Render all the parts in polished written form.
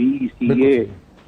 BCA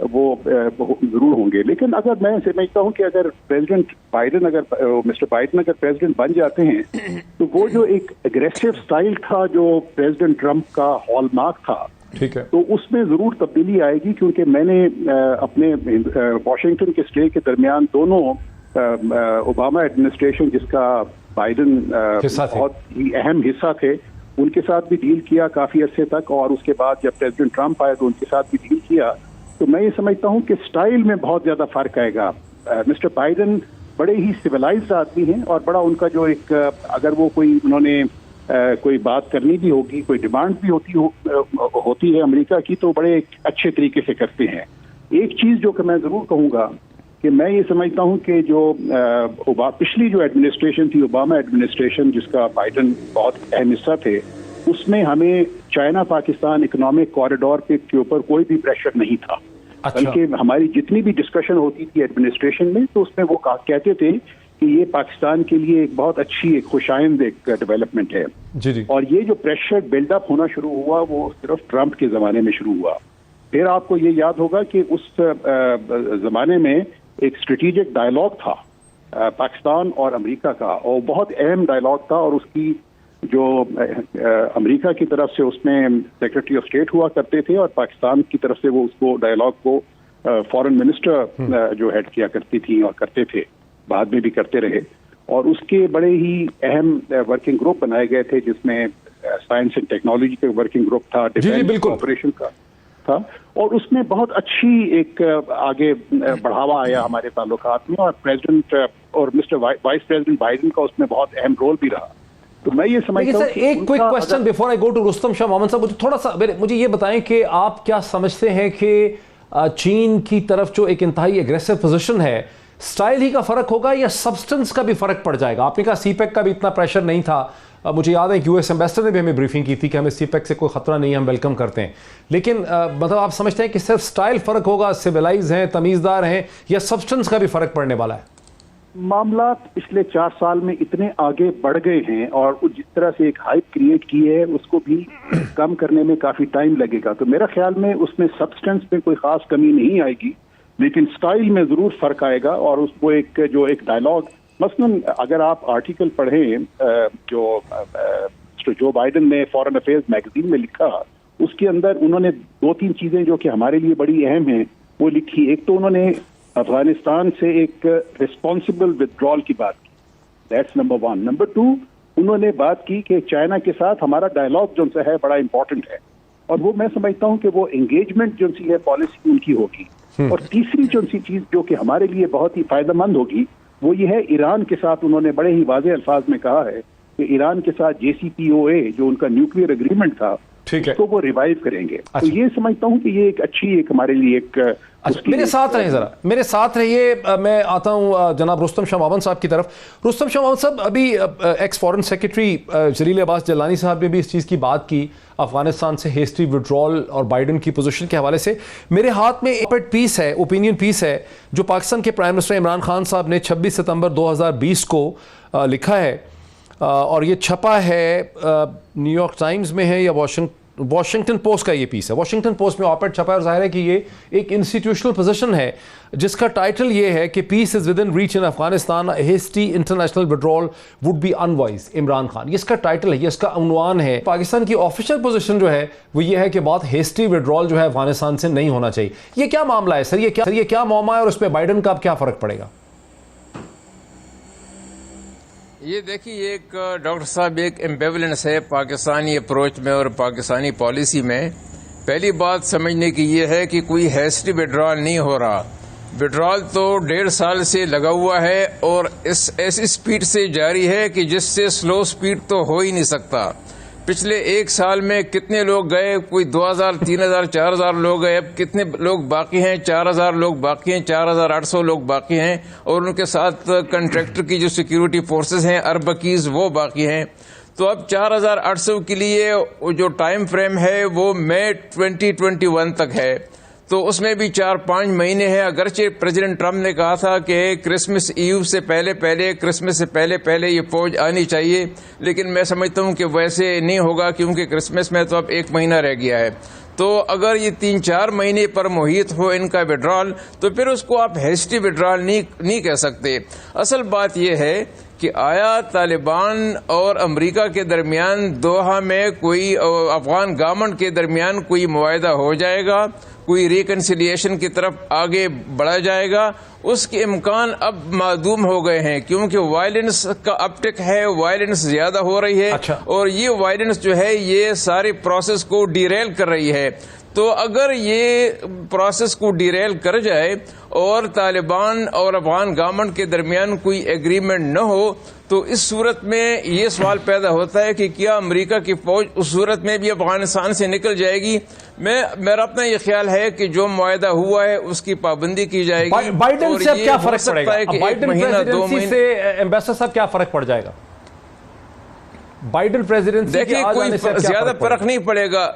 وہ ضرور ہوں گے. لیکن اگر میں سمجھتا ہوں کہ اگر مسٹر بائیڈن اگر پریزیڈنٹ بن جاتے ہیں تو وہ جو ایک اگریسو سٹائل تھا جو پریزیڈنٹ ٹرمپ کا ہال مارک تھا, ٹھیک ہے, تو اس میں ضرور تبدیلی آئے گی, کیونکہ میں نے اپنے واشنگٹن کے اسٹے کے درمیان دونوں اوباما ایڈمنسٹریشن جس کا بائیڈن بہت ہی اہم حصہ تھے ان کے ساتھ بھی ڈیل کیا کافی عرصے تک, اور اس کے بعد جب پریزیڈنٹ ٹرمپ آئے تو ان کے ساتھ بھی ڈیل کیا. تو میں یہ سمجھتا ہوں کہ سٹائل میں بہت زیادہ فرق آئے گا. مسٹر بائیڈن بڑے ہی سویلائزڈ آدمی ہیں, اور بڑا ان کا جو ایک اگر وہ انہوں نے کوئی بات کرنی بھی ہوگی, کوئی ڈیمانڈ بھی ہوتی ہے امریکہ کی, تو بڑے اچھے طریقے سے کرتے ہیں. ایک چیز جو کہ میں ضرور کہوں گا کہ میں یہ سمجھتا ہوں کہ جو پچھلی جو ایڈمنسٹریشن تھی, اوباما ایڈمنسٹریشن جس کا بائیڈن بہت اہم حصہ تھے, اس میں ہمیں چائنا پاکستان اکنامک کوریڈور کے اوپر کوئی بھی پریشر نہیں تھا. بلکہ ہماری جتنی بھی ڈسکشن ہوتی تھی ایڈمنسٹریشن میں تو اس میں وہ کہتے تھے کہ یہ پاکستان کے لیے ایک بہت اچھی ایک خوشائند ایک ڈیولپمنٹ ہے. اور یہ جو پریشر بلڈ اپ ہونا شروع ہوا وہ صرف ٹرمپ کے زمانے میں شروع ہوا. پھر آپ کو یہ یاد ہوگا کہ اس زمانے میں ایک اسٹریٹجک ڈائلاگ تھا پاکستان اور امریکہ کا, اور بہت اہم ڈائلاگ تھا, اور اس کی جو امریکہ کی طرف سے اس میں سیکرٹری آف اسٹیٹ ہوا کرتے تھے, اور پاکستان کی طرف سے وہ اس کو ڈائلاگ کو فارن منسٹر جو ہیڈ کیا کرتی تھی اور کرتے تھے, بعد میں بھی کرتے رہے. اور اس کے بڑے ہی اہم ورکنگ گروپ بنائے گئے تھے جس میں سائنس اینڈ ٹیکنالوجی کا ورکنگ گروپ تھا, ڈیفینس آپریشن کا تھا, اور اس میں بہت اچھی ایک آگے بڑھاوا آیا ہمارے تعلقات میں, اور پریزیڈنٹ اور مسٹر وائس پریزیڈنٹ بائیڈن کا اس میں بہت اہم رول بھی رہا. تو میں یہ سمجھتا ہوں ایک quick question before I go to Rustam Shah Mohammad صاحب, تھوڑا سا مجھے یہ بتائیں کہ آپ کیا سمجھتے ہیں کہ چین کی طرف جو ایک انتہائی اگریسو پوزیشن ہے, سٹائل ہی کا فرق ہوگا یا سبسٹنس کا بھی فرق پڑ جائے گا؟ آپ نے کہا سی پیک کا بھی اتنا پریشر نہیں تھا, مجھے یاد ہے یو ایس ایمبیسڈر نے بھی ہمیں بریفنگ کی تھی کہ ہمیں سی پیک سے کوئی خطرہ نہیں ہے, ہم ویلکم کرتے ہیں, لیکن مطلب آپ سمجھتے ہیں کہ صرف سٹائل فرق ہوگا, سویلائز ہیں, تمیزدار ہیں, یا سبسٹنس کا بھی فرق پڑنے والا ہے؟ معاملات پچھلے 4 سال میں اتنے آگے بڑھ گئے ہیں, اور جس طرح سے ایک ہائپ کریٹ کی ہے اس کو بھی کم کرنے میں کافی ٹائم لگے گا. تو میرا خیال میں اس میں سبسٹنس میں کوئی خاص کمی نہیں آئے گی, لیکن سٹائل میں ضرور فرق آئے گا. اور اس کو ایک ڈائلاگ, مثلاً اگر آپ آرٹیکل پڑھیں جو بائیڈن نے فارن افیئرز میگزین میں لکھا, اس کے اندر انہوں نے 2-3 چیزیں جو کہ ہمارے لیے بڑی اہم ہیں وہ لکھی. ایک تو انہوں نے افغانستان سے ایک ریسپانسبل ودرال کی بات کی, دیٹس نمبر 1. نمبر 2, انہوں نے بات کی کہ چائنا کے ساتھ ہمارا ڈائلاگ جو ہے بڑا امپورٹنٹ ہے, اور وہ میں سمجھتا ہوں کہ وہ انگیجمنٹ جو سی ہے پالیسی ان کی ہوگی. اور تیسری جو سی چیز جو کہ ہمارے لیے بہت ہی فائدہ مند ہوگی وہ یہ ہے ایران کے ساتھ انہوں نے بڑے ہی واضح الفاظ میں کہا ہے کہ ایران کے ساتھ JCPOA جو ان کا نیوکلیئر اگریمنٹ تھا اس کو وہ ریوائیو کریں گے. تو یہ سمجھتا ہوں کہ یہ ایک اچھی ہمارے لیے ایک میرے ساتھ رہیں, ذرا میرے ساتھ رہیے. میں آتا ہوں جناب رستم شاہ محمد صاحب کی طرف. رستم شاہ محمد صاحب, ابھی ایکس فارن سیکرٹری جلیل عباس جلانی صاحب نے بھی اس چیز کی بات کی افغانستان سے ہیسٹری وڈرال اور بائیڈن کی پوزیشن کے حوالے سے. میرے ہاتھ میں ایک پیس ہے, اوپینین پیس ہے, جو پاکستان کے پرائم منسٹر عمران خان صاحب نے 26 ستمبر 2020 کو لکھا ہے, اور یہ چھپا ہے نیو یارک ٹائمز میں ہے یا واشنگٹن پوسٹ کا یہ پیس ہے. واشنگٹن پوسٹ میں آپریٹ چھپا ہے, اور ظاہر ہے کہ یہ ایک انسٹیٹیوشنل پوزیشن ہے جس کا ٹائٹل یہ ہے کہ peace is within reach in Afghanistan, hasty international withdrawal would be unwise. Imran Khan, یہ اس کا ٹائٹل ہے, یہ اس کا عنوان ہے. پاکستان کی آفیشیل پوزیشن جو ہے وہ یہ ہے کہ بہت ہیسٹی ودرال جو ہے افغانستان سے نہیں ہونا چاہیے. یہ کیا معاملہ ہے سر, یہ کیا معاملہ ہے, اور اس پہ بائیڈن کا اب کیا فرق پڑے گا؟ یہ دیکھیے, ایک ڈاکٹر صاحب ایک ایمبیولنس ہے پاکستانی اپروچ میں اور پاکستانی پالیسی میں. پہلی بات سمجھنے کی یہ ہے کہ کوئی ہیسٹی وڈرال نہیں ہو رہا. وڈرال تو 1.5 سال سے لگا ہوا ہے, اور ایسی سپیڈ سے جاری ہے کہ جس سے سلو سپیڈ تو ہو ہی نہیں سکتا. پچھلے 1 سال میں کتنے لوگ گئے, کوئی 2000 3000 4000 لوگ گئے, اب کتنے لوگ باقی ہیں, 4000 لوگ باقی ہیں, 4800 لوگ باقی ہیں, اور ان کے ساتھ کنٹریکٹر کی جو سیکیورٹی فورسز ہیں اربکیز وہ باقی ہیں. تو اب 4800 کے لیے جو ٹائم فریم ہے وہ مئی 2021 تک ہے, تو اس میں بھی 4-5 مہینے ہیں. اگرچہ پریزیڈنٹ ٹرمپ نے کہا تھا کہ کرسمس ایو سے کرسمس سے پہلے یہ فوج آنی چاہیے, لیکن میں سمجھتا ہوں کہ ویسے نہیں ہوگا, کیونکہ کرسمس میں تو اب 1 مہینہ رہ گیا ہے. تو اگر یہ 3-4 مہینے پر محیط ہو ان کا وڈرال تو پھر اس کو آپ ہیسٹی وڈرال نہیں کہہ سکتے. اصل بات یہ ہے کہ آیا طالبان اور امریکہ کے درمیان دوحہ میں کوئی افغان گورنمنٹ کے درمیان کوئی معاہدہ ہو جائے گا, کوئی ریکنسیلیشن کی طرف آگے بڑھا جائے گا؟ اس کے امکان اب معدوم ہو گئے ہیں کیونکہ وائلنس کا اپٹک ہے, وائلنس زیادہ ہو رہی ہے. اور یہ وائلنس جو ہے یہ سارے پروسیس کو ڈیریل کر رہی ہے. تو اگر یہ پروسیس کو ڈیریل کر جائے اور طالبان اور افغان گورنمنٹ کے درمیان کوئی ایگریمنٹ نہ ہو تو اس صورت میں یہ سوال پیدا ہوتا ہے کہ کیا امریکہ کی فوج اس صورت میں بھی افغانستان سے نکل جائے گی؟ میرا اپنا یہ خیال ہے کہ جو معاہدہ ہوا ہے اس کی پابندی کی جائے گی. بائیڈن سے کیا فرق پڑے گا؟ بائیڈن پریزیڈنسی سے ایمبیسڈر صاحب کیا فرق پڑ جائے گا؟ بائیڈن پریزیڈنسی دیکھیں کوئی زیادہ فرق نہیں پڑے گا.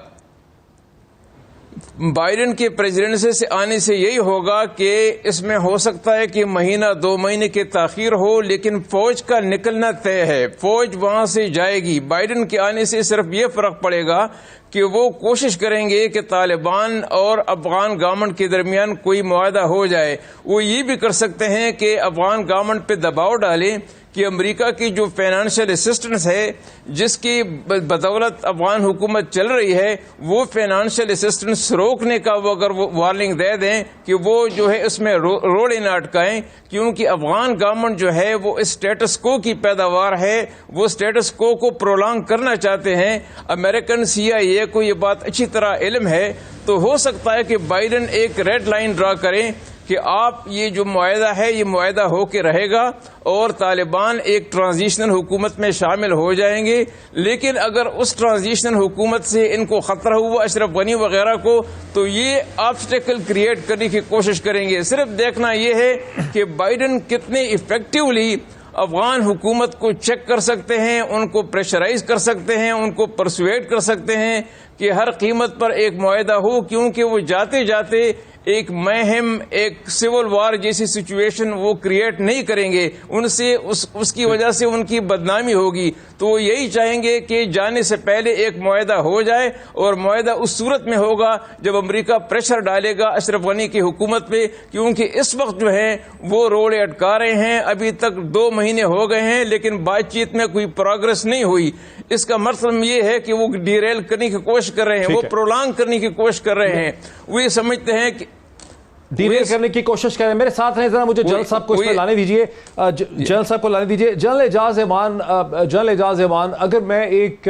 بائیڈن کے پریزیڈنسی سے آنے سے یہی ہوگا کہ اس میں ہو سکتا ہے کہ 1-2 مہینے کی تاخیر ہو, لیکن فوج کا نکلنا طے ہے, فوج وہاں سے جائے گی. بائیڈن کے آنے سے صرف یہ فرق پڑے گا کہ وہ کوشش کریں گے کہ طالبان اور افغان گورنمنٹ کے درمیان کوئی معاہدہ ہو جائے. وہ یہ بھی کر سکتے ہیں کہ افغان گورنمنٹ پہ دباؤ ڈالیں کہ امریکہ کی جو فائنانشیل اسسٹنس ہے جس کی بدولت افغان حکومت چل رہی ہے وہ فائنانشیل اسسٹنس روکنے کا وہ اگر وارننگ دے دیں کہ وہ جو ہے اس میں روڑے نہ اٹکائیں, کیونکہ افغان گورنمنٹ جو ہے وہ اسٹیٹس کو کی پیداوار ہے, وہ اسٹیٹس کو پرولانگ کرنا چاہتے ہیں. امریکن CIA کو یہ بات اچھی طرح علم ہے. تو ہو سکتا ہے کہ بائیڈن ایک ریڈ لائن ڈرا کریں کہ آپ یہ جو معاہدہ ہے یہ معاہدہ ہو کے رہے گا اور طالبان ایک ٹرانزیشنل حکومت میں شامل ہو جائیں گے. لیکن اگر اس ٹرانزیشنل حکومت سے ان کو خطرہ ہوا اشرف غنی وغیرہ کو تو یہ آبسٹیکل کریٹ کرنے کی کوشش کریں گے. صرف دیکھنا یہ ہے کہ بائیڈن کتنے ایفیکٹولی افغان حکومت کو چیک کر سکتے ہیں, ان کو پریشرائز کر سکتے ہیں, ان کو پرسویٹ کر سکتے ہیں کہ ہر قیمت پر ایک معاہدہ ہو, کیونکہ وہ جاتے جاتے ایک مہم, ایک سول وار جیسی سچویشن وہ کریٹ نہیں کریں گے. ان سے اس کی وجہ سے ان کی بدنامی ہوگی. تو وہ یہی چاہیں گے کہ جانے سے پہلے ایک معاہدہ ہو جائے, اور معاہدہ اس صورت میں ہوگا جب امریکہ پریشر ڈالے گا اشرف غنی کی حکومت پہ, کیونکہ اس وقت جو ہے وہ روڑے اٹکا رہے ہیں. ابھی تک 2 مہینے ہو گئے ہیں لیکن بات چیت میں کوئی پروگرس نہیں ہوئی. اس کا مطلب یہ ہے کہ وہ ڈیریل کرنے کی کوشش کر رہے ہیں, وہ پرولانگ کرنے کی کوشش کر رہے ہیں. وہ یہ سمجھتے ہیں کہ ڈیریل کرنے کی کوشش کریں. میرے ساتھ ہیں, ذرا مجھے جنرل صاحب کو اس پہ لانے دیجئے, جنرل صاحب کو لانے دیجئے. جنرل اعجاز ایوان, اگر میں ایک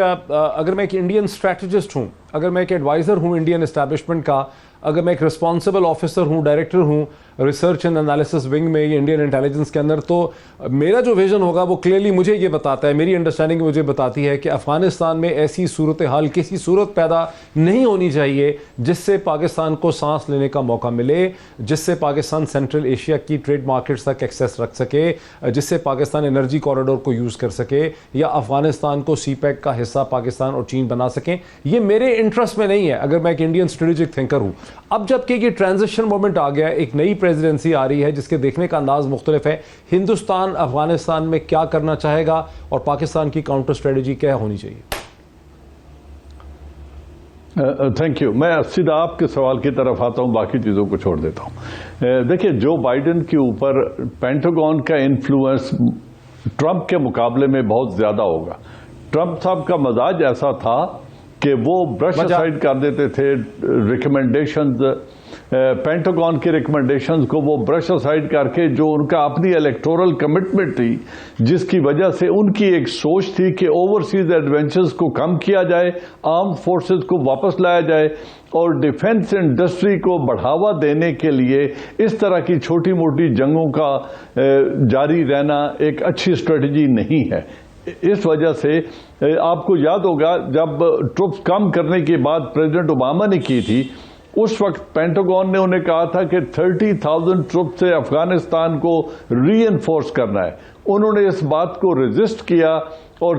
انڈین اسٹریٹجسٹ ہوں, اگر میں ایک ایڈوائزر ہوں انڈین اسٹیبلشمنٹ کا, اگر میں ایک ریسپانسبل آفیسر ہوں, ڈائریکٹر ہوں ریسرچ اینڈ انالیسس ونگ میں یہ انڈین انٹیلیجنس کے اندر, تو میرا جو ویژن ہوگا وہ کلیئرلی مجھے یہ بتاتا ہے, میری انڈرسٹینڈنگ مجھے بتاتی ہے کہ افغانستان میں ایسی صورتحال کسی صورت پیدا نہیں ہونی چاہیے جس سے پاکستان کو سانس لینے کا موقع ملے, جس سے پاکستان سینٹرل ایشیا کی ٹریڈ مارکیٹس تک ایکسیس رکھ سکے, جس سے پاکستان انرجی کوریڈور کو یوز کر سکے, یا افغانستان کو سی پیک کا حصہ پاکستان اور چین بنا سکیں. یہ میرے انٹرسٹ میں نہیں ہے اگر میں ایک انڈین اسٹریٹجک تھنکر ہوں. اب جب کہ یہ ٹرانزیشن مومنٹ آ گیا, ایک نئی پریزیڈنسی آ رہی ہے جس کے دیکھنے کا انداز مختلف ہے, ہندوستان افغانستان میں کیا کرنا چاہے گا اور پاکستان کی کاؤنٹر اسٹریٹجی کیا ہونی چاہیے؟ Thank you. میں سیدھا آپ کے سوال کی طرف آتا ہوں, باقی چیزوں کو چھوڑ دیتا ہوں. دیکھیں, جو بائیڈن کے اوپر پینٹاگون کا انفلوئنس ٹرمپ کے مقابلے میں بہت زیادہ ہوگا. ٹرمپ صاحب کا مزاج ایسا تھا کہ وہ برش اسائڈ کر دیتے تھے ریکمنڈیشنز, پینٹاگون کی ریکمنڈیشنز کو وہ برش اسائڈ کر کے جو ان کا اپنی الیکٹورل کمٹمنٹ تھی, جس کی وجہ سے ان کی ایک سوچ تھی کہ اوورسیز ایڈونچرز کو کم کیا جائے, آرم فورسز کو واپس لایا جائے, اور ڈیفنس انڈسٹری کو بڑھاوا دینے کے لیے اس طرح کی چھوٹی موٹی جنگوں کا جاری رہنا ایک اچھی اسٹریٹجی نہیں ہے. اس وجہ سے آپ کو یاد ہوگا جب ٹروپس کم کرنے کی بات پریزیڈنٹ اوباما نے کی تھی, اس وقت پینٹاگون نے انہیں کہا تھا کہ 30,000 ٹروپ سے افغانستان کو ری انفورس کرنا ہے. انہوں نے اس بات کو ریزسٹ کیا اور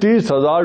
30,000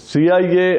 CIA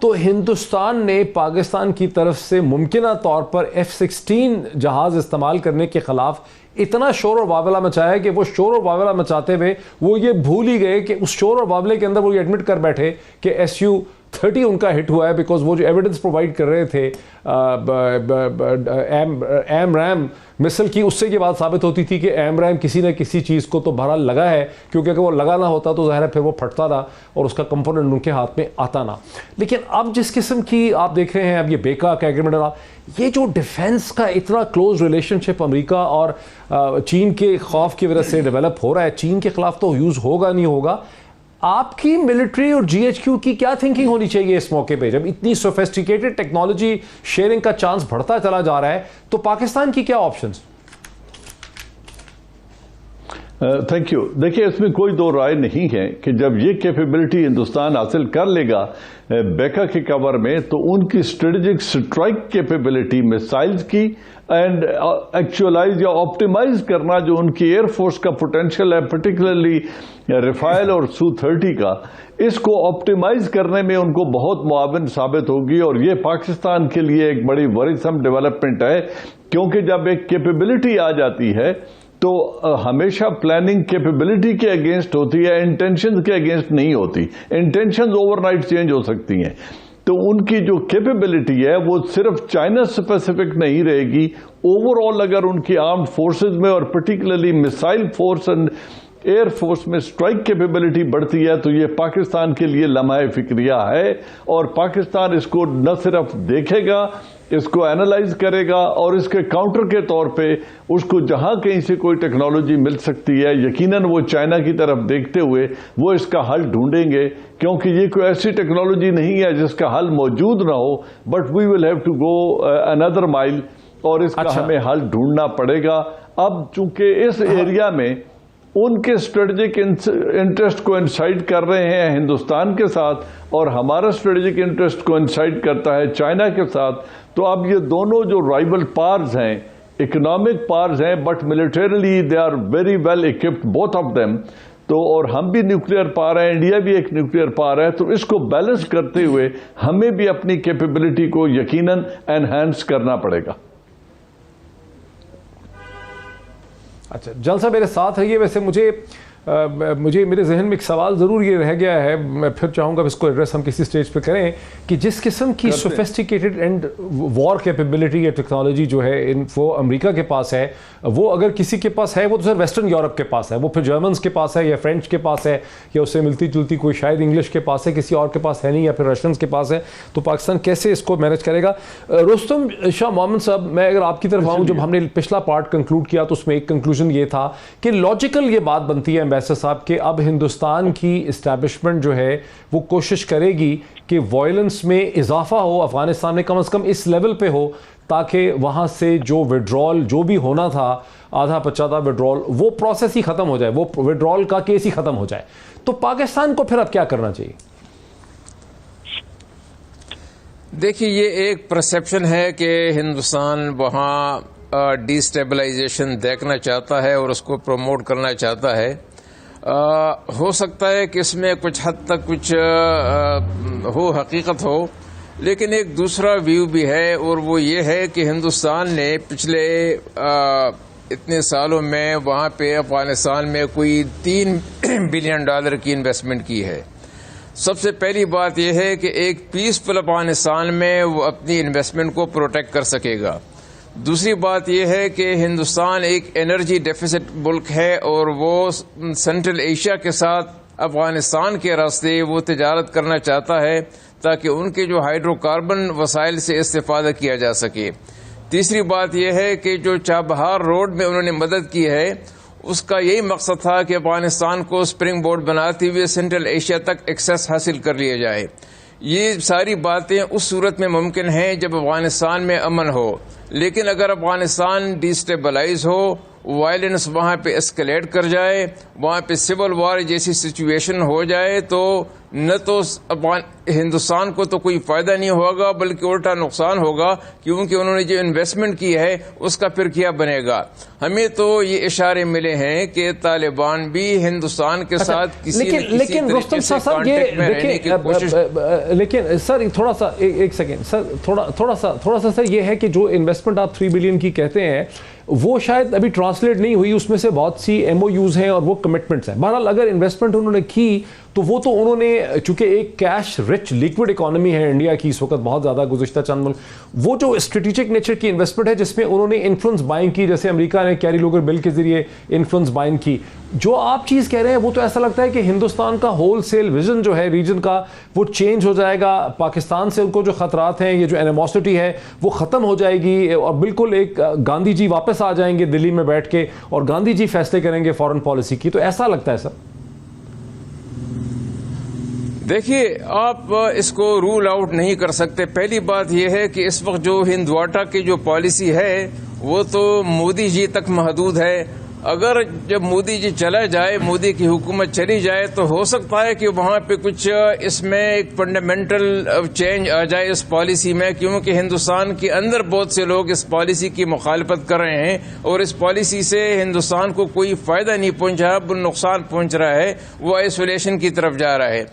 تو ہندوستان نے پاکستان کی طرف سے ممکنہ طور پر F-16 جہاز استعمال کرنے کے خلاف اتنا شور اور وابلہ مچایا ہے کہ وہ شور اور وابلہ مچاتے ہوئے وہ یہ بھول ہی گئے کہ اس شور اور وابلے کے اندر وہ یہ ایڈمٹ کر بیٹھے کہ Su-30 ان کا ہٹ ہوا ہے، بیکاز وہ جو ایویڈنس پرووائڈ کر رہے تھے ایم ریم مثل کی، اس سے یہ بات ثابت ہوتی تھی کہ ایم ریم کسی نہ کسی چیز کو تو بہرحال لگا ہے، کیونکہ اگر وہ لگا نہ ہوتا تو ظاہر ہے پھر وہ پھٹتا تھا اور اس کا کمپوننٹ ان کے ہاتھ میں آتا نہ. لیکن اب جس قسم کی آپ دیکھ رہے ہیں، اب یہ بیکا کا ایگریمنٹ، یہ جو ڈیفینس کا اتنا کلوز ریلیشن شپ امریکہ اور چین کے خوف کی وجہ سے ڈیولپ ہو رہا ہے، چین کے خلاف تو یوز ہوگا نہیں ہوگا. آپ کی ملٹری اور جی ایچ کیو کی کیا تھنکنگ ہونی چاہیے اس موقع پہ، جب اتنی سوفیسٹیکیٹڈ ٹیکنالوجی شیئرنگ کا چانس بڑھتا چلا جا رہا ہے، تو پاکستان کی کیا آپشنز؟ Thank you. دیکھیے اس میں کوئی دو رائے نہیں ہے کہ جب یہ کیپیبلٹی ہندوستان حاصل کر لے گا بیکا کے کور میں، تو ان کی اسٹریٹجک اسٹرائک کیپیبلٹی میسائلز کی اینڈ ایکچولائز یا آپٹیمائز کرنا جو ان کی ایئر فورس کا پوٹینشیل ہے، پرٹیکولرلی رفائل اور Su-30 کا، اس کو آپٹیمائز کرنے میں ان کو بہت معاون ثابت ہوگی. اور یہ پاکستان کے لیے ایک بڑی ورثم ڈیولپمنٹ ہے، کیونکہ جب ایک کیپیبلٹی آ جاتی ہے تو ہمیشہ پلاننگ کیپیبلٹی کے اگینسٹ ہوتی ہے، انٹینشنز کے اگینسٹ نہیں ہوتی. انٹینشنز اوور نائٹ چینج ہو سکتی ہیں. تو ان کی جو کیپیبلٹی ہے وہ صرف چائنا اسپیسیفک نہیں رہے گی. اوور آل اگر ان کی آرمڈ فورسز میں اور particularly missile force and air force میں اسٹرائک کیپیبلٹی بڑھتی ہے، تو یہ پاکستان کے لیے لمحہ فکریہ ہے. اور پاکستان اس کو نہ صرف دیکھے گا، اس کو اینالائز کرے گا، اور اس کے کاؤنٹر کے طور پہ اس کو جہاں کہیں سے کوئی ٹیکنالوجی مل سکتی ہے، یقیناً وہ چائنا کی طرف دیکھتے ہوئے وہ اس کا حل ڈھونڈیں گے. کیونکہ یہ کوئی ایسی ٹیکنالوجی نہیں ہے جس کا حل موجود نہ ہو، but we will have to go another mile، اور اس کا ہمیں حل ڈھونڈنا پڑے گا. اب چونکہ اس ایریا میں ان کے اسٹریٹجک انٹرسٹ کو انسائڈ کر رہے ہیں ہندوستان کے ساتھ، اور ہمارا اسٹریٹجک انٹرسٹ کو انسائڈ کرتا ہے چائنا کے ساتھ، تو اب یہ دونوں جو رائیول پارز ہیں، اکنامک پارز ہیں، but militarily they are very well equipped both of them. تو اور ہم بھی نیوکلیئر پار ہیں، انڈیا بھی ایک نیوکلیئر پار ہے، تو اس کو بیلنس کرتے ہوئے ہمیں بھی اپنی کیپیبلٹی کو یقیناً انہینس کرنا پڑے گا. اچھا جلسہ میرے ساتھ رہیے. ویسے مجھے میرے ذہن میں ایک سوال ضرور یہ رہ گیا ہے، میں پھر چاہوں گا اس کو ایڈریس ہم کسی سٹیج پہ کریں، کہ جس قسم کی سوفیسٹیکیٹڈ اینڈ وار کیپیبلٹی یا ٹیکنالوجی جو ہے وہ امریکہ کے پاس ہے، وہ اگر کسی کے پاس ہے وہ تو سر ویسٹرن یورپ کے پاس ہے، وہ پھر جرمنز کے پاس ہے یا فرینچ کے پاس ہے یا اس سے ملتی جلتی کوئی شاید انگلش کے پاس ہے، کسی اور کے پاس ہے نہیں، یا پھر رشینز کے پاس ہے. تو پاکستان کیسے اس کو مینیج کرے گا؟ رستم شاہ محمد صاحب، میں اگر آپ کی طرف آؤں، جب ہم نے پچھلا پارٹ کنکلوڈ کیا تو اس میں ایک کنکلوژن یہ تھا کہ لاجیکل یہ بات بنتی ہے ایمبیسڈر صاحب کہ اب ہندوستان کی اسٹیبلشمنٹ جو ہے وہ کوشش کرے گی کہ وائلنس میں اضافہ ہو افغانستان میں، کم از کم اس لیول پہ ہو، تاکہ وہاں سے جو وڈرال جو بھی ہونا تھا آدھا پچاتا وڈرال، وہ پروسیس ہی ختم ہو جائے، وہ وڈرال کا کیس ہی ختم ہو جائے. تو پاکستان کو پھر اب کیا کرنا چاہیے؟ دیکھیے یہ ایک پرسیپشن ہے کہ ہندوستان وہاں ڈی اسٹیبلائزیشن دیکھنا چاہتا ہے اور اس کو پروموٹ کرنا چاہتا ہے. ہو سکتا ہے کہ اس میں کچھ حد تک کچھ ہو حقیقت ہو، لیکن ایک دوسرا ویو بھی ہے، اور وہ یہ ہے کہ ہندوستان نے پچھلے اتنے سالوں میں وہاں پہ افغانستان میں کوئی $3 بلین کی انویسٹمنٹ کی ہے. سب سے پہلی بات یہ ہے کہ ایک پیسفل افغانستان میں وہ اپنی انویسٹمنٹ کو پروٹیکٹ کر سکے گا. دوسری بات یہ ہے کہ ہندوستان ایک انرجی ڈیفیسٹ ملک ہے، اور وہ سینٹرل ایشیا کے ساتھ افغانستان کے راستے وہ تجارت کرنا چاہتا ہے تاکہ ان کے جو ہائیڈرو کاربن وسائل سے استفادہ کیا جا سکے. تیسری بات یہ ہے کہ جو چابہار روڈ میں انہوں نے مدد کی ہے، اس کا یہی مقصد تھا کہ افغانستان کو سپرنگ بورڈ بناتے ہوئے سینٹرل ایشیا تک ایکسیس حاصل کر لیا جائے. یہ ساری باتیں اس صورت میں ممکن ہیں جب افغانستان میں امن ہو، لیکن اگر افغانستان ڈی اسٹیبلائز ہو، وائلنس وہاں پہ اسکلیٹ کر جائے، وہاں پہ سول وار جیسی سچویشن ہو جائے، تو نہ تو ہندوستان کو تو کوئی فائدہ نہیں ہوگا بلکہ الٹا نقصان ہوگا، کیونکہ انہوں نے جو انویسٹمنٹ کی ہے اس کا پھر کیا بنے گا؟ ہمیں تو یہ اشارے ملے ہیں کہ طالبان بھی ہندوستان کے ساتھ لیکن رستم صاحب یہ دیکھیں، لیکن سر تھوڑا سا ایک سیکنڈ سر، تھوڑا سا سر، یہ ہے کہ جو انویسٹمنٹ آپ 3 بلین کی کہتے ہیں وہ شاید ابھی ٹرانسلیٹ نہیں ہوئی، اس میں سے بہت سی ایم او یوز ہیں اور وہ کمٹمنٹس ہیں. بہرحال اگر انویسٹمنٹ انہوں نے کی تو وہ تو انہوں نے، چونکہ ایک کیش رچ لیکوڈ اکانومی ہے انڈیا کی اس وقت بہت زیادہ گزشتہ چند ملک، وہ جو اسٹریٹجک نیچر کی انویسٹمنٹ ہے جس میں انہوں نے انفلوئنس بائنگ کی، جیسے امریکہ نے کیری لوگر بل کے ذریعے انفلوئنس بائنگ کی، جو آپ چیز کہہ رہے ہیں وہ تو ایسا لگتا ہے کہ ہندوستان کا ہول سیل ویژن جو ہے ریجن کا وہ چینج ہو جائے گا، پاکستان سے ان کو جو خطرات ہیں، یہ جو اینیموسٹی ہے وہ ختم ہو جائے گی، اور بالکل ایک گاندھی جی واپس آ جائیں گے دلی میں بیٹھ کے اور گاندھی جی فیصلے کریں گے فارن پالیسی کی. تو ایسا لگتا ہے سر؟ دیکھیے، آپ اس کو رول آؤٹ نہیں کر سکتے. پہلی بات یہ ہے کہ اس وقت جو ہندواٹا کی جو پالیسی ہے وہ تو مودی جی تک محدود ہے. اگر جب مودی جی چلا جائے، مودی کی حکومت چلی جائے، تو ہو سکتا ہے کہ وہاں پہ کچھ اس میں ایک فنڈامنٹل چینج آ جائے اس پالیسی میں، کیونکہ ہندوستان کے اندر بہت سے لوگ اس پالیسی کی مخالفت کر رہے ہیں اور اس پالیسی سے ہندوستان کو کوئی فائدہ نہیں پہنچا، بل نقصان پہنچ رہا ہے، وہ آئسولیشن کی طرف جا رہا ہے.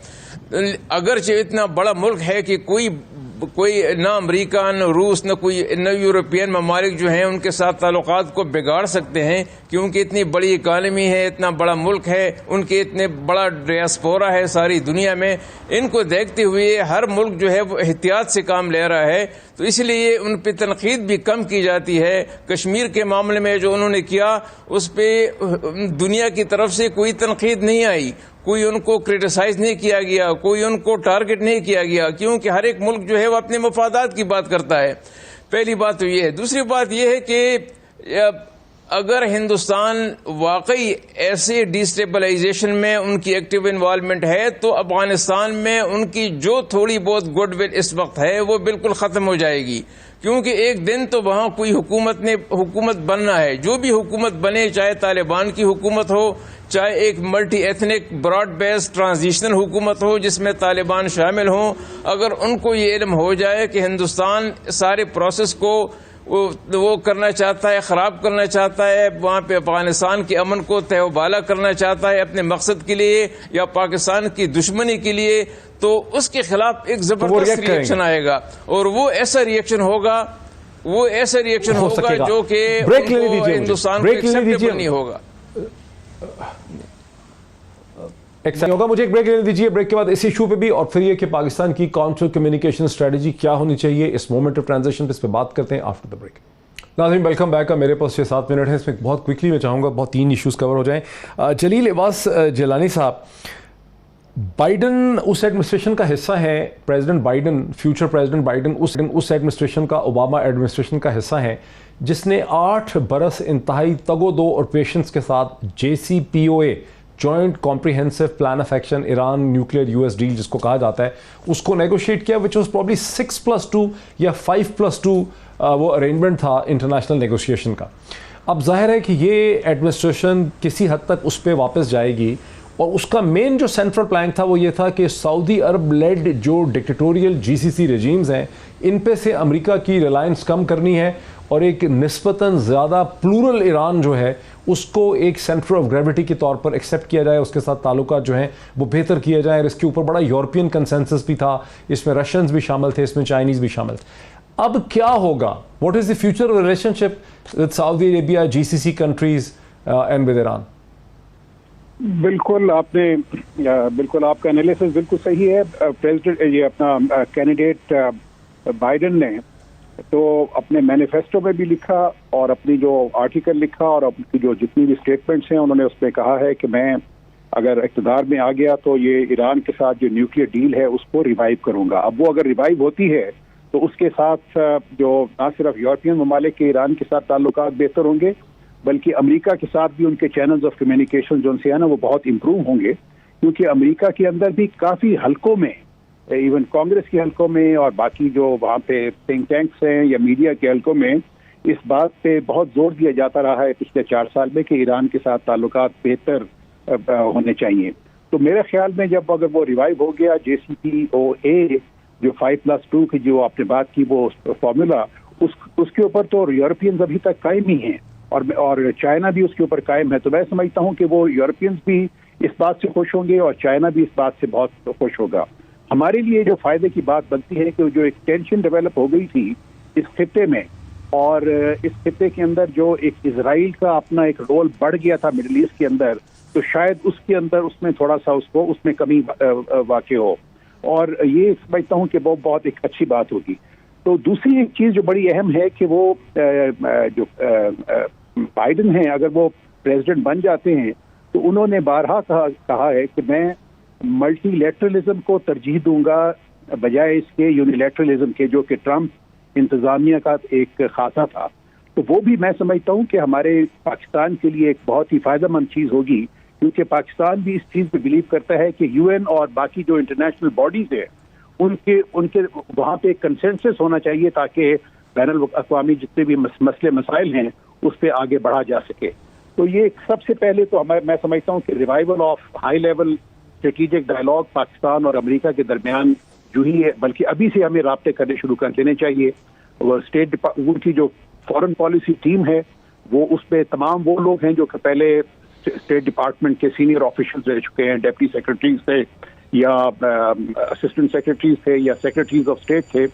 اگرچہ اتنا بڑا ملک ہے کہ کوئی نہ امریکہ نہ روس نہ یورپین ممالک جو ہیں ان کے ساتھ تعلقات کو بگاڑ سکتے ہیں، کیونکہ اتنی بڑی اکانومی ہے، اتنا بڑا ملک ہے، ان کے اتنے بڑا ڈیاسپورا ہے ساری دنیا میں. ان کو دیکھتے ہوئے ہر ملک جو ہے وہ احتیاط سے کام لے رہا ہے، تو اس لیے ان پہ تنقید بھی کم کی جاتی ہے. کشمیر کے معاملے میں جو انہوں نے کیا اس پہ دنیا کی طرف سے کوئی تنقید نہیں آئی، کوئی ان کو کریٹیسائز نہیں کیا گیا، کوئی ان کو ٹارگٹ نہیں کیا گیا، کیونکہ ہر ایک ملک جو ہے وہ اپنے مفادات کی بات کرتا ہے. پہلی بات تو یہ ہے. دوسری بات یہ ہے کہ اگر ہندوستان واقعی ایسے ڈیسٹیبلائزیشن میں ان کی ایکٹیو انوالومنٹ ہے تو افغانستان میں ان کی جو تھوڑی بہت گڈ ول اس وقت ہے وہ بالکل ختم ہو جائے گی، کیونکہ ایک دن تو وہاں کوئی حکومت بننا ہے. جو بھی حکومت بنے، چاہے طالبان کی حکومت ہو، چاہے ایک multi ethnic broad base transitional حکومت ہو جس میں طالبان شامل ہوں، اگر ان کو یہ علم ہو جائے کہ ہندوستان سارے پروسیس کو وہ کرنا چاہتا ہے، خراب کرنا چاہتا ہے، وہاں پہ افغانستان کے امن کو تہ و بالا کرنا چاہتا ہے اپنے مقصد کے لیے یا پاکستان کی دشمنی کے لیے، تو اس کے خلاف ایک زبردست ریئیکشن آئے گا، اور وہ ایسا ریئیکشن ہوگا جو کہ ہندوستان کو ایکسپٹیبل نہیں ہوگا. مجھے ایک بریک لینے دیجیے، بریک کے بعد اس ایشو پہ بھی، اور پھر یہ کہ پاکستان کی کاؤنٹر کمیونیکیشن اسٹریٹجی کیا ہونی چاہیے اس مومنٹ آف ٹرانزیشن پہ، اس پہ بات کرتے ہیں آفٹر دا بریک. ناظرین ویلکم بیک. میرے پاس 6-7 منٹ ہیں، اس میں بہت کوئکلی میں چاہوں گا بہت 3 ایشوز کور ہو جائیں. جلیل عباس جیلانی صاحب، بائیڈن اس ایڈمنسٹریشن کا حصہ ہیں، President Biden, future President Biden اس ایڈمنسٹریشن کا، اوباما ایڈمنسٹریشن کا حصہ ہیں جس نے 8 برس انتہائی تگ و دو اور پیشنس کے ساتھ JCPOA joint comprehensive plan of action Iran nuclear US deal جس کو کہا جاتا ہے اس کو نیگوشیٹ کیا، وچ واز پرابلی 6+2 یا 5+2 وہ ارینجمنٹ تھا انٹرنیشنل نیگوشیشن کا. اب ظاہر ہے کہ یہ ایڈمنسٹریشن کسی حد تک اس پہ واپس جائے گی، اور اس کا مین جو سینٹرل پلانک تھا وہ یہ تھا کہ سعودی عرب لیڈ جو ڈکٹیٹوریل GCC رجیمز ہیں ان پہ سے امریکہ کی ریلائنس کم کرنی ہے، اور ایک نسبتاً زیادہ پلورل ایران جو ہے اس کو ایک سینٹر آف گریوٹی کے طور پر ایکسیپٹ کیا جائے، اس کے ساتھ تعلقات جو ہیں وہ بہتر کیے جائیں. اور اس کے اوپر بڑا یورپین کنسنسس بھی تھا، اس میں رشینز بھی شامل تھے، اس میں چائنیز بھی شامل تھے. اب کیا ہوگا؟ What is the future relation ship with Saudi Arabia, GCC countries and with Iran? بالکل آپ کا انالیسس بالکل صحیح ہے. پریزیڈنٹ یہ اپنا کینڈیڈیٹ بائیڈن نے تو اپنے مینیفیسٹو میں بھی لکھا اور اپنی جو آرٹیکل لکھا اور اپنی جو جتنی بھی اسٹیٹمنٹس ہیں انہوں نے اس میں کہا ہے کہ میں اگر اقتدار میں آ گیا تو یہ ایران کے ساتھ جو نیوکلیئر ڈیل ہے اس کو ریوائیو کروں گا. اب وہ اگر ریوائیو ہوتی ہے تو اس کے ساتھ جو نہ صرف یورپین ممالک کے ایران کے ساتھ تعلقات بہتر ہوں گے بلکہ امریکہ کے ساتھ بھی ان کے چینلز آف کمیونیکیشن جو ان سے ہے نا وہ بہت امپروو ہوں گے، کیونکہ امریکہ کے اندر بھی کافی حلقوں میں، ایون کانگریس کے حلقوں میں اور باقی جو وہاں پہ تھنک ٹینکس ہیں یا میڈیا کے حلقوں میں اس بات پہ بہت زور دیا جاتا رہا ہے پچھلے 4 سال میں کہ ایران کے ساتھ تعلقات بہتر ہونے چاہیے. تو میرے خیال میں جب اگر وہ ریوائیو ہو گیا JCPOA جو 5+2 کی جو آپ نے بات کی وہ فارمولا، اس کے اوپر تو یورپینز ابھی تک قائم ہی ہیں اور چائنا بھی اس کے اوپر قائم ہے. تو میں سمجھتا ہوں کہ وہ یورپینز بھی اس بات سے خوش ہوں گے اور چائنا بھی اس بات سے بہت خوش ہوگا. ہمارے لیے جو فائدے کی بات بنتی ہے کہ جو ایک ٹینشن ڈیولپ ہو گئی تھی اس خطے میں، اور اس خطے کے اندر جو ایک اسرائیل کا اپنا ایک رول بڑھ گیا تھا مڈل ایسٹ کے اندر، تو شاید اس کے اندر اس میں تھوڑا سا اس میں کمی واقع ہو، اور یہ سمجھتا ہوں کہ وہ بہت ایک اچھی بات ہوگی. تو دوسری ایک چیز جو بڑی اہم ہے کہ وہ جو بائیڈن ہیں اگر وہ پریزیڈنٹ بن جاتے ہیں تو انہوں نے بارہا کہا ہے کہ میں ملٹی لیٹرلزم کو ترجیح دوں گا بجائے اس کے یونیلیٹرلزم کے، جو کہ ٹرمپ انتظامیہ کا ایک خاصہ تھا. تو وہ بھی میں سمجھتا ہوں کہ ہمارے پاکستان کے لیے ایک بہت ہی فائدہ مند چیز ہوگی، کیونکہ پاکستان بھی اس چیز پہ بلیو کرتا ہے کہ UN اور باقی جو انٹرنیشنل باڈیز ہیں ان کے وہاں پہ ایک کنسنسس ہونا چاہیے تاکہ بین الاقوامی جتنے بھی مسئلے مسائل ہیں اس پہ آگے بڑھا جا سکے. تو یہ سب سے پہلے تو میں سمجھتا ہوں کہ revival of high level strategic dialogue Pakistan اور امریکہ کے درمیان جو ہی ہے، بلکہ ابھی سے ہمیں رابطے کرنے شروع کر دینے چاہیے. اور ان کی جو فورن پالیسی ٹیم ہے وہ اس پہ تمام وہ لوگ ہیں جو کہ پہلے اسٹیٹ ڈپارٹمنٹ کے سینئر آفیشلز رہ چکے ہیں، ڈپٹی سیکرٹریز تھے یا اسسٹنٹ سیکرٹریز تھے یا سیکرٹریز آف اسٹیٹ تھے،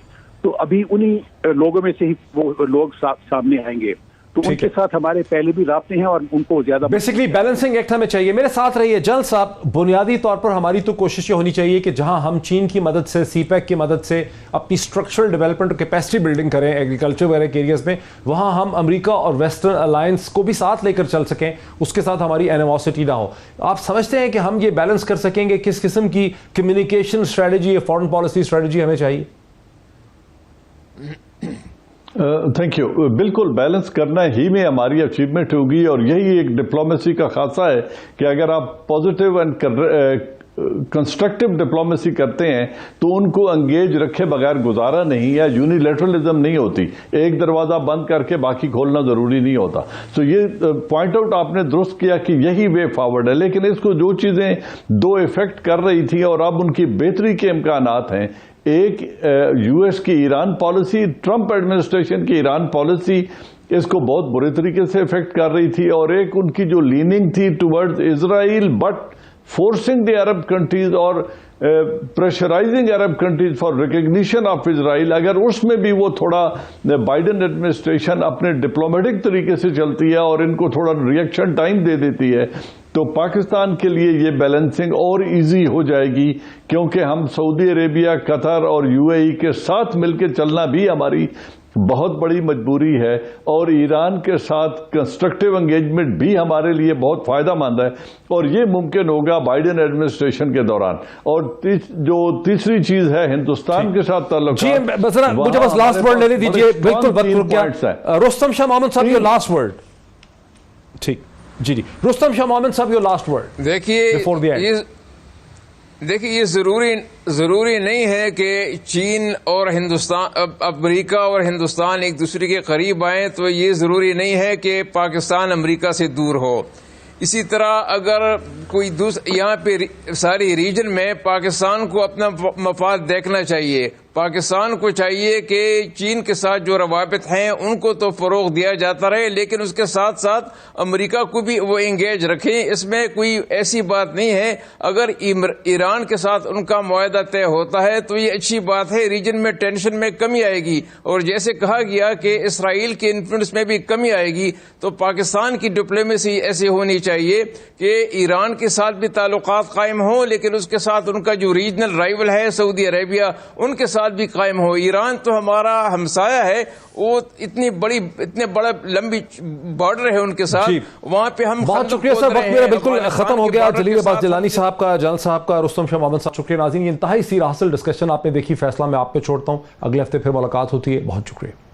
تو ابھی انہی لوگوں میں سے ہی وہ لوگ سامنے آئیں گے. تو ان کے ساتھ ہمارے پہلے بھی رابطے ہیں اور ان کو زیادہ بیسیکلی بیلنسنگ ایکٹ ہمیں چاہیے. میرے ساتھ رہیے جلال صاحب. بنیادی طور پر ہماری تو کوشش یہ ہونی چاہیے کہ جہاں ہم چین کی مدد سے، سی پیک کی مدد سے اپنی اسٹرکچرل ڈیولپمنٹ اور کیپیسٹی بلڈنگ کریں ایگریکلچر وغیرہ کے ایریاز میں، وہاں ہم امریکہ اور ویسٹرن الائنس کو بھی ساتھ لے کر چل سکیں، اس کے ساتھ ہماری اینیموسٹی نہ ہو. آپ سمجھتے ہیں کہ ہم یہ بیلنس کر سکیں گے؟ کس قسم کی کمیونیکیشن اسٹریٹجی یا فارن پالیسی اسٹریٹجی ہمیں چاہیے؟ Thank you. بالکل بیلنس کرنا ہی میں ہماری اچیومنٹ ہوگی، اور یہی ایک ڈپلومیسی کا خاصہ ہے کہ اگر آپ پازیٹیو اینڈ کنسٹرکٹیو ڈپلومیسی کرتے ہیں تو ان کو انگیج رکھے بغیر گزارا نہیں، یا یونیلیٹرلزم نہیں ہوتی. ایک دروازہ بند کر کے باقی کھولنا ضروری نہیں ہوتا. تو یہ پوائنٹ آؤٹ آپ نے درست کیا کہ یہی وے فارورڈ ہے. لیکن اس کو جو چیزیں دو افیکٹ کر رہی تھی اور اب ان کی بہتری کے امکانات ہیں، ایک US کی ایران پالیسی، ٹرمپ ایڈمنسٹریشن کی ایران پالیسی اس کو بہت برے طریقے سے افیکٹ کر رہی تھی، اور ایک ان کی جو لیننگ تھی towards Israel but forcing the Arab countries اور pressurizing Arab countries for recognition of Israel, اگر اس میں بھی وہ تھوڑا بائیڈن ایڈمنسٹریشن اپنے ڈپلومیٹک طریقے سے چلتی ہے اور ان کو تھوڑا ریئیکشن ٹائم دے دیتی ہے، تو پاکستان کے لیے یہ بیلنسنگ اور ایزی ہو جائے گی، کیونکہ ہم سعودی عربیہ، قطر اور UAE کے ساتھ مل کے چلنا بھی ہماری بہت بڑی مجبوری ہے، اور ایران کے ساتھ کنسٹرکٹیو انگیجمنٹ بھی ہمارے لیے بہت فائدہ مند ہے، اور یہ ممکن ہوگا بائیڈن ایڈمنسٹریشن کے دوران. اور جو تیسری چیز ہے ہندوستان کے ساتھ تعلق، جی مجھے بس لاسٹ ورڈ لینے دیجیے. بالکل وقت رک گیا. رستم شاہ محمد صاحب یور لاسٹ ورڈ. ٹھیک جی رستم شاہ محمد صاحب یور لاسٹ ورڈ. دیکھیے یہ ضروری نہیں ہے کہ چین اور ہندوستان، امریکہ اور ہندوستان ایک دوسرے کے قریب آئیں، تو یہ ضروری نہیں ہے کہ پاکستان امریکہ سے دور ہو. اسی طرح اگر کوئی یہاں پہ ساری ریجن میں پاکستان کو اپنا مفاد دیکھنا چاہیے. پاکستان کو چاہیے کہ چین کے ساتھ جو روابط ہیں ان کو تو فروغ دیا جاتا رہے، لیکن اس کے ساتھ ساتھ امریکہ کو بھی وہ انگیج رکھیں. اس میں کوئی ایسی بات نہیں ہے. اگر ایران کے ساتھ ان کا معاہدہ طے ہوتا ہے تو یہ اچھی بات ہے، ریجن میں ٹینشن میں کمی آئے گی. اور جیسے کہا گیا کہ اسرائیل کے انفلوئنس میں بھی کمی آئے گی، تو پاکستان کی ڈپلومیسی ایسی ہونی چاہیے کہ ایران کے ساتھ بھی تعلقات قائم ہوں، لیکن اس کے ساتھ ان کا جو ریجنل رائیول ہے سعودی عربیہ، ان کے ساتھ بھی قائم ہو. ایران تو ہمارا ہمسایہ ہے، وہ اتنے بڑا لمبی بارڈر ہے ان کے ساتھ، وہاں پہ ہم بہت شکریہ سر. وقت میرا بالکل ختم ہو گیا. جلیل عباس جیلانی صاحب کا، جلال صاحب کا، رستم شاہ محمد صاحب، شکریہ. ناظرین یہ انتہائی سیر حاصل ڈسکشن آپ نے دیکھی. فیصلہ میں آپ پہ چھوڑتا ہوں. اگلے ہفتے پھر ملاقات ہوتی ہے. بہت شکریہ.